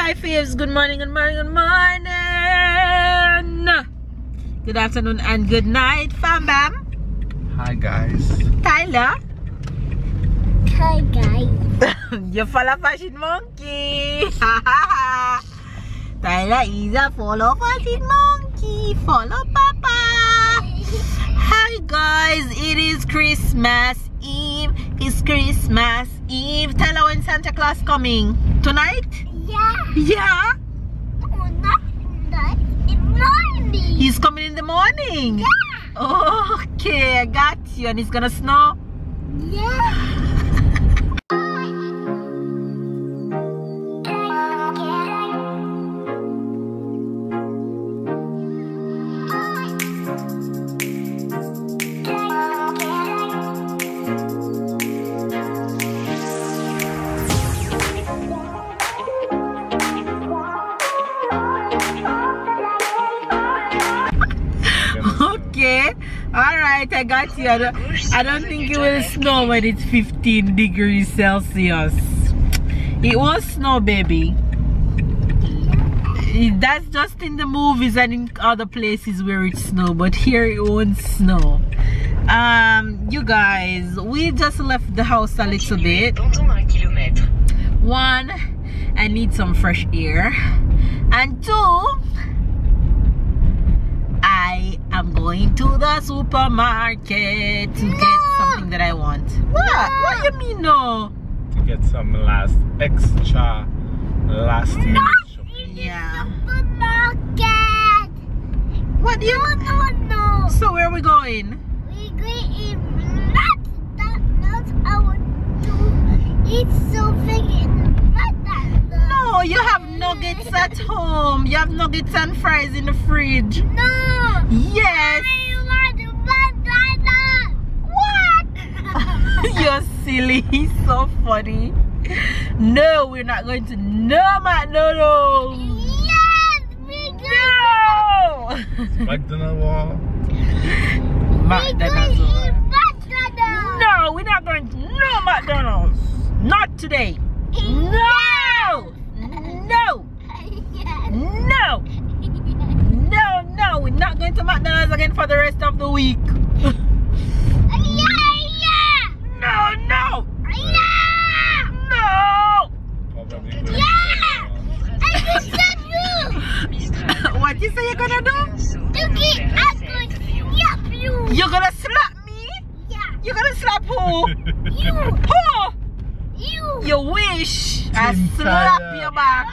my faves, good morning, good morning, good morning. Good afternoon and good night, fam bam. Hi guys. Tyler. Hi guys. You follow Fashion Monkey. Tyler is a follow Fashion Monkey. Follow Papa. Hi guys, it is Christmas Eve. It's Christmas Eve. Tyler, when Santa Claus coming? Tonight? Yeah. Yeah? No, not tonight. In the morning. He's coming in the morning? Yeah. Okay, I got you. And it's gonna snow? Yeah. Okay, alright, I got you. I don't think it will snow when it's 15 degrees Celsius. It won't snow, baby. That's just in the movies and in other places where it snows, but here it won't snow. You guys, we just left the house a little bit. One, I need some fresh air, and two, I am going to the supermarket to get something that I want. What? What you mean no? To get some last minute shopping. Yeah. Supermarket. What do you? No. So where are we going? We're going in McDonald's. I want to eat something in McDonald's. No, you have nuggets at home. You have nuggets and fries in the fridge. No. Yes. I want McDonald's. What? You're silly. He's so funny. No, we're not going to no McDonald's. Yes, we're going. No. McDonald's wall. McDonald's. McDonald's. No, we're not going to no McDonald's. Not today. No. No. No. No, we're not going to McDonald's again for the rest of the week. No. No. What you say you're gonna do? You're gonna slap me? Yeah. You're gonna slap who? You. Who? You. You wish I slap your back.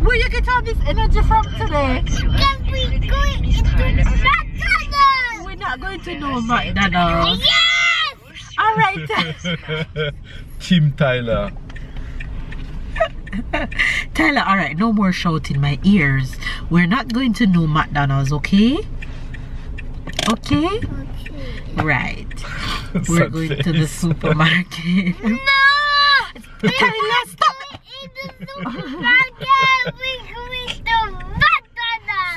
Where you get all this energy from today? We're not going to no McDonald's. Yes! Alright. Team Tyler. Tyler, alright, no more shouting in my ears. We're not going to no McDonald's, okay? Okay? Right. We're going to the supermarket. No! Tyler, stop it!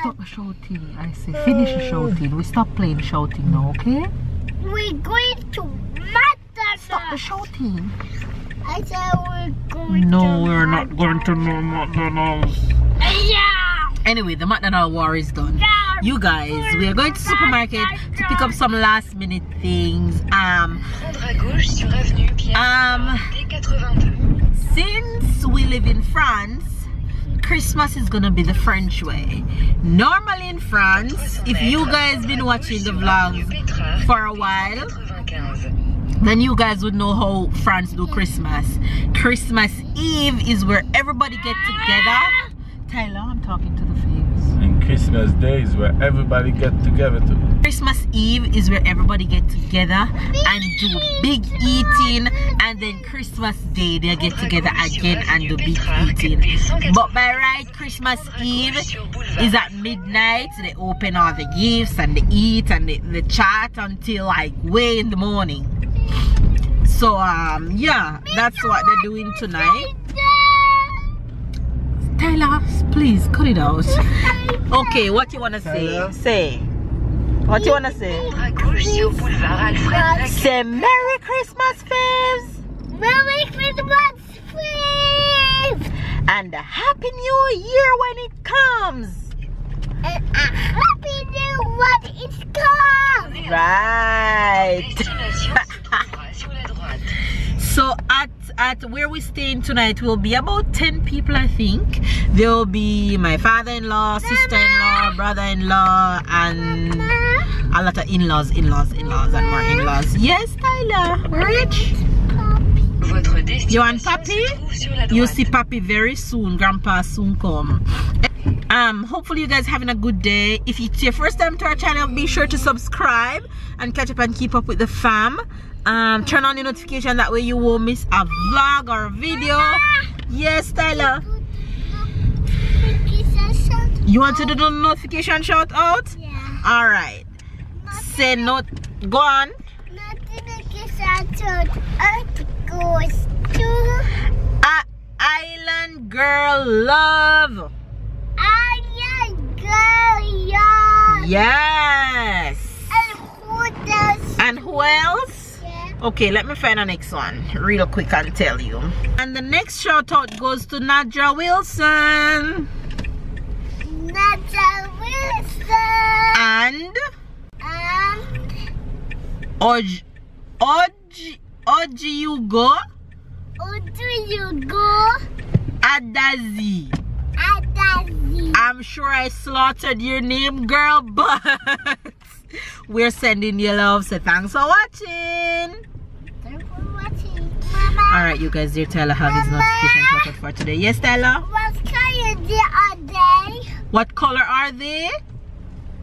Stop shouting, I say. Finish shouting. We stop playing shouting now, okay? We're going to McDonald's. Stop the shouting. I said we're going to No, we're not going to no McDonald's. Yeah! Anyway, the McDonald's war is done. You guys, we are going to the supermarket to pick up some last minute things. Since we live in France, Christmas is gonna be the French way. Normally in France, if you guys been watching the vlogs for a while, then you guys would know how France do Christmas. Christmas Eve is where everybody get together. Tyler, I'm talking to the faves. And Christmas Day is where everybody get together too. Christmas Eve is where everybody get together and do big eating, and then Christmas Day they get together again and do big eating. But by right, Christmas Eve is at midnight. They open all the gifts and they eat and they chat until like way in the morning. So yeah, that's what they're doing tonight. Tyler, please cut it out. Okay, what you wanna say? Say. What you wanna say? Say Merry Christmas. Christmas faves. Merry Christmas, please. And a Happy New Year when it comes. And a Happy New One is come. Right. So at where we're staying tonight will be about 10 people, I think. There will be my father-in-law, sister-in-law, brother-in-law, and a lot of in-laws, and more in-laws. Yes, Tyler. Rich. You want Papi? You'll see Papi very soon. Grandpa soon come. Hopefully you guys having a good day. If it's your first time to our channel, be sure to subscribe and catch up and keep up with the fam. Turn on the notification, that way you won't miss a vlog or a video. Yes, Tyler. You want to do the notification shout out? Yeah. All right. Say no. Go on. Notification shout out goes to Island Girl Love. Island Girl Love. Yes. And who else? Okay, let me find the next one real quick and tell you. And the next shout out goes to Nadja Wilson. Nadja Wilson. And Ojiugo. Adazi. I'm sure I slaughtered your name, girl, but we're sending you love, so thanks for watching. Alright, you guys, dear Tyler have his notification shout out for today. Yes, Tyler? What color are they? What color are they?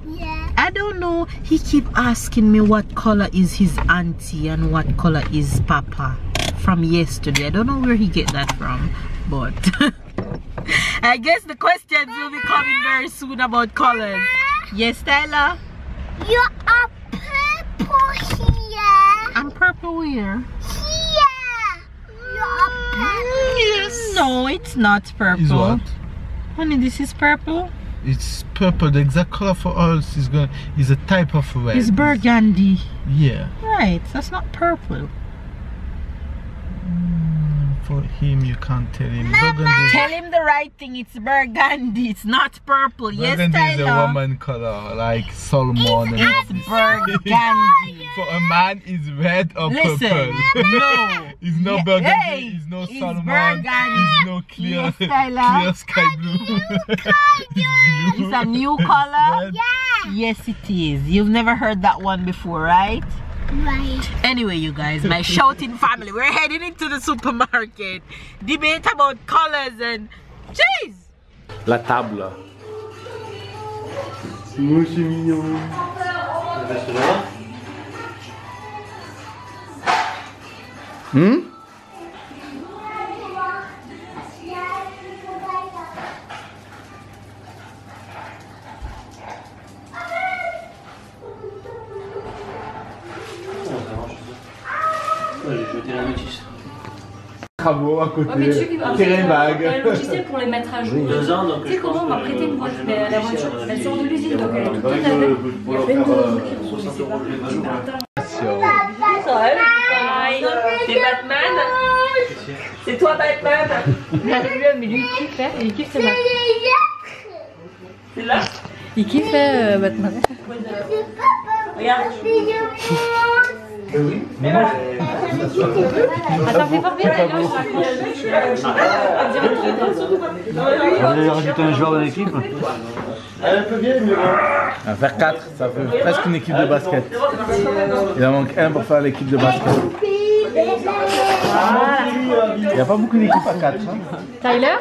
Yeah. I don't know. He keep asking me what color is his auntie and what color is Papa from yesterday. I don't know where he get that from, but I guess the questions will be coming very soon about colors. Yes, Tyler? You are purple here. I'm purple where? You are purple. Yes. No, it's not purple. Is what? Honey, this is purple. It's purple. The exact color for us is a type of red. It's burgundy. Yeah. Right, that's not purple. For him, you can't tell him. Burgundy. Tell him the right thing. It's burgundy. It's not purple. Burgundy Yes, is a Tyler. woman color, like salmon. It's burgundy. For a man, is red or Listen, purple. no. It's no Yeah, burgundy. hey, It's no it's salmon. burgundy. It's no clear, Yes, Tyler. clear sky blue. It's a new color. Red. Yeah. Yes, it is. You've never heard that one before, right? Right. Anyway, you guys, my shouting family, we're heading into the supermarket. Debate about colors and jeez. La table. Moi c'est mignon. J'ai jeté la notice. Travaux à côté. Ouais, mais tu sais qu'il va Terrain vague. un logiciel pour les mettre à jour. 2 ans, donc Tu sais comment on m'a prêté une voiture, mais la voiture, elle sort de l'usine, donc elle est toute Pour neuve. Il y a plein de faire trucs qui sont 60 € les mains. C'est Batman. C'est toi Batman. Mais lui il kiffe, hein. Il kiffe ses Batman. C'est là. Il kiffe Batman. Regarde. Oui. Attends, fais pas bien. Vous allez rajouter un joueur dans l'équipe? Elle peut bien, mais À faire 4, ça fait presque une équipe de basket. Il en manque un pour faire l'équipe de basket. Il n'y a pas beaucoup d'équipes à 4. Hein? Tyler?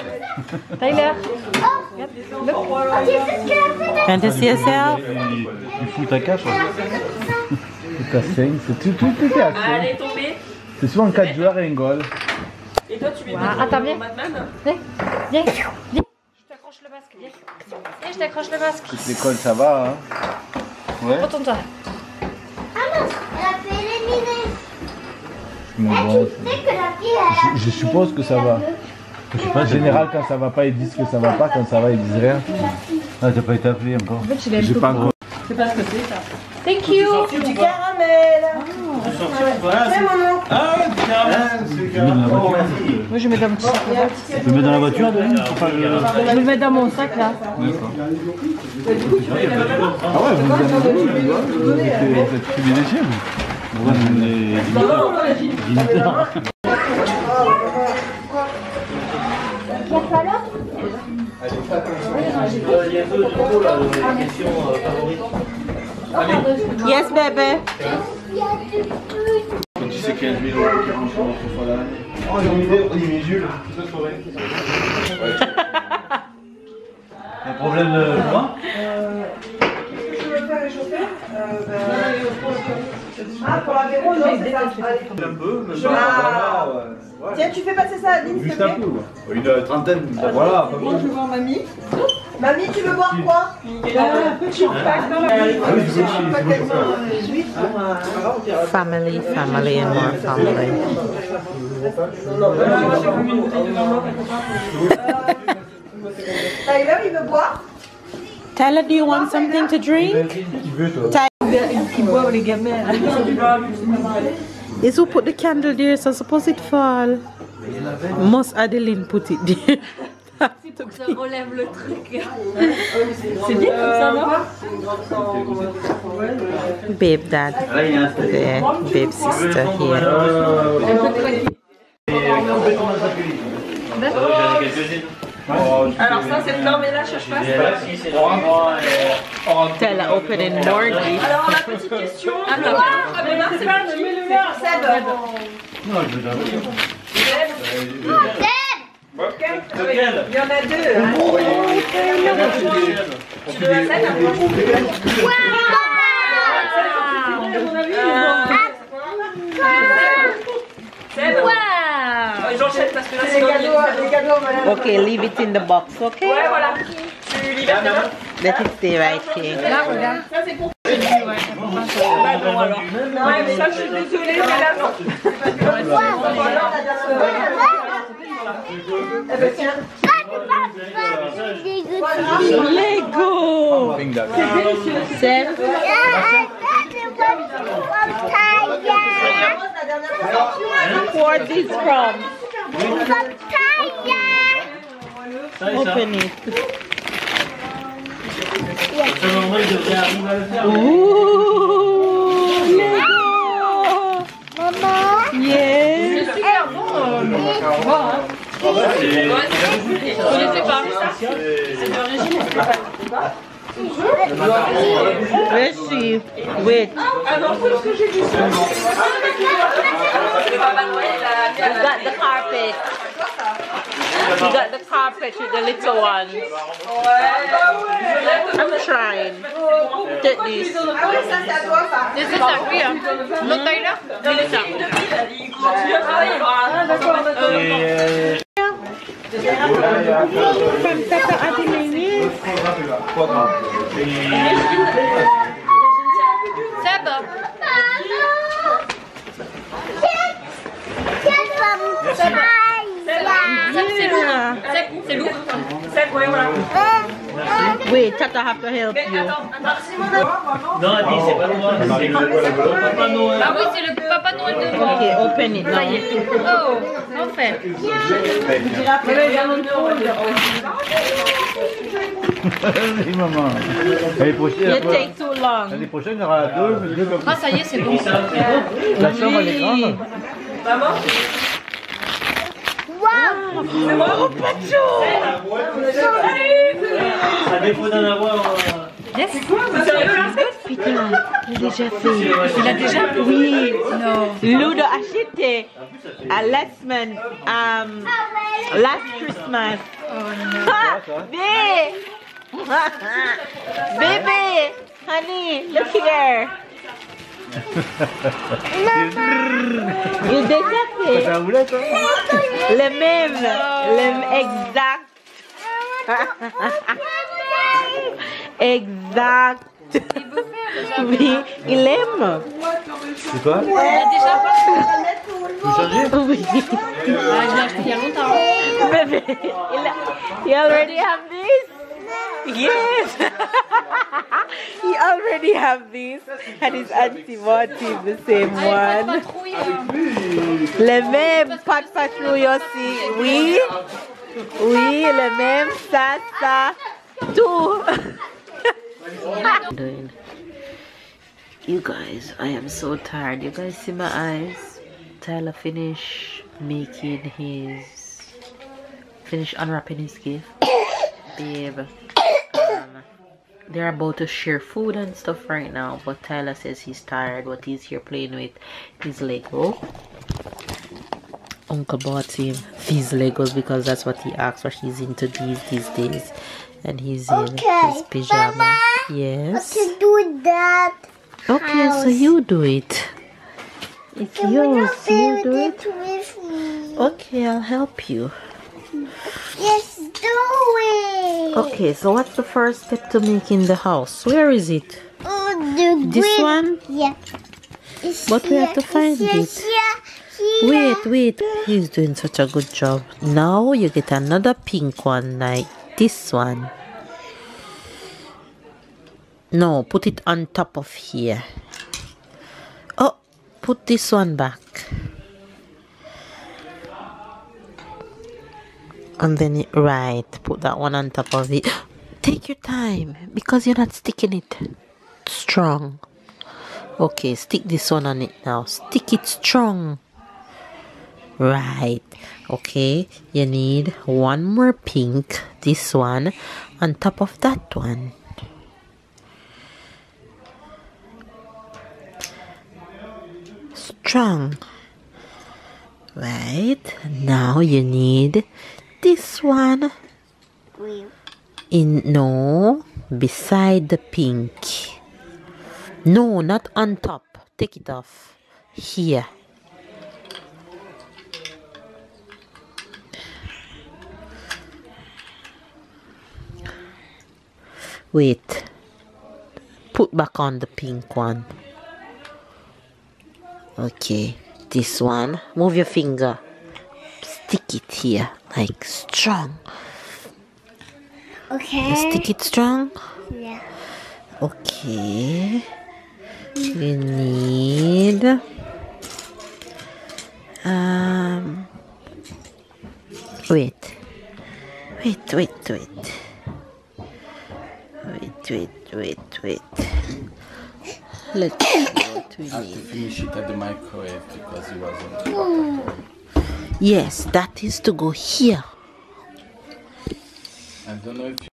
Can you see yourself? Il fout à 4. Tout à 5. Tout est à 5. Elle est tombée. C'est souvent 4 joueurs et un goal. Et toi tu mets Attends, viens. Batman? Viens. Je t'accroche le masque, viens. Viens, je t'accroche le masque. Toute l'école, ça va, hein? Ouais. Retourne-toi. Ah non, elle a fait éliminer. Mais bon, Tu sais que la fille, elle a je suppose que ça va. Je sais pas, en général, quand ça va pas, ils disent que ça va pas. Quand ça va, ils disent rien. Ah, t'as pas été appelé encore. En fait, je l'ai J'ai pas encore. sais pas ce que c'est ça. Thank you. Du caramel. Tiens, maman. Ah ouais, du caramel. Moi je mets dans mon sac. Tu le mets dans la voiture, Adeline? Je vais le mettre dans mon sac là. D'accord. Ah ouais, vous êtes privilégiés, vous. Ouais, les dignitaires. Yes, baby. Quand tu sais 15 000 € qui rentrent sur notre fois l'année. Oh, j'ai une idée, on dit mes Jules. Un problème de quoi? Je veux faire réchauffer. Ah, pour l'apéro, non, c'est ça. Allez. Un peu, mais Ah. ouais. Tiens, tu fais passer ça à Adeline, s'il te Juste un plaît. peu, ouais. Une trentaine, voilà. Moi, je veux voir mamie. Mamie, tu veux boire quoi? Un petit pack. Ah oui, je veux aussi, c'est bon, Family, family, and more family. Tyler, il veut boire? Tyler, do you want something to drink? Qui veut, toi? Ils boivent les gamins. Is who put the candle there? So suppose it fall. Must Adeline put it there? Ça relève le truc. C'est bien comme ça, non? Babe dad there, babe sister here. Alors ça c'est le ménage que je fasse. Tell her opening more gifts. Alors la petite question. Attends, c'est pas le meilleur. Seb. Non, je veux Il y en a deux. Hein. Tu veux la scène? J'enchaîne parce que là c'est Les cadeaux, madame. Okay, leave it in the box, okay? Ouais, voilà. Tu libères tes mains. Let it stay right here. Là, regarde. Ça c'est pour. Bah non alors. Ouais, mais ça je suis désolée, mais là non. Lego! Seb? Where this from? Open it. Ooh, Lego! Mama? Yes. C'est super bon. Bon, hein. Vous connaissez pas ça? C'est d'origine. Let's see. Wait. Ah non, c'est ce que j'ai dit. You got the carpet. You got the carpet with the little ones. I'm trying. Take this. Ah oui, ça c'est à toi, ça. C'est ça, oui. L'autre taille là? C'est ça. Ah d'accord. From Tata Adeline. Seb. C'est lourd. Seb, ouais, voilà. Wait, Tata have to help you. Non, Adi, c'est pas moi. C'est le Papa Noël. Ah oui, c'est le Papa Noël de moi. Okay, open it now. Oh, en fait. Oui, maman. L'année prochaine, You take too long. l'année prochaine, il y aura deux comme Ah, ça y est, c'est bon. la chambre, elle est grande. Maman? À défaut d'en avoir. Yes. C'est quoi? Sérieux là? Putain, il a déjà fait. Il a déjà? Oui. Non. Ludo acheté à last month, last Christmas. Oh non. Ha! Babe! Baby! Honey, look here. Il déjà fait. Ça voulait, toi? Le même exact. Exact. Oui, il aime. C'est quoi? Il a déjà pas? Vous changez? Oui. Ah, je l'ai acheté il y a longtemps. Bébé, you already have this? Yes. He already have this, and his auntie bought him the same one. Les mêmes pas de patrouille aussi. Oui. Oui, les mêmes, ça, tout. You guys, I am so tired. You guys see my eyes? Tyler finished unwrapping his gift. Babe, they're about to share food and stuff right now, but Tyler says he's tired. What he's here playing with is Lego. Uncle bought him these Legos because that's what he asked for. He's into these days, and he's in his pajama. Mama, yes. I can do that. Okay, so you do it. It's yours. You do it. With me. Okay, I'll help you. Yes, do it. Okay, so what's the first step to making the house? Where is it? This one? Yeah. But we have to find it. Wait. He's doing such a good job. Now you get another pink one like this one. No, put it on top of here. Oh, put this one back. And then put that one on top of it. Take your time because you're not sticking it strong. Okay, stick this one on it now. Stick it strong. Right. Okay, you need one more pink, this one, on top of that one. Strong. Right. Now you need this one beside the pink. No, not on top. Take it off. Here. Wait. Put back on the pink one. Okay. This one. Move your finger. Stick it here. Like strong. Okay. Stick it strong? Yeah. Okay. You need wait. Let's see what we I have to need. finish it at the microwave because it wasn't. Yes, that is to go here. I don't know if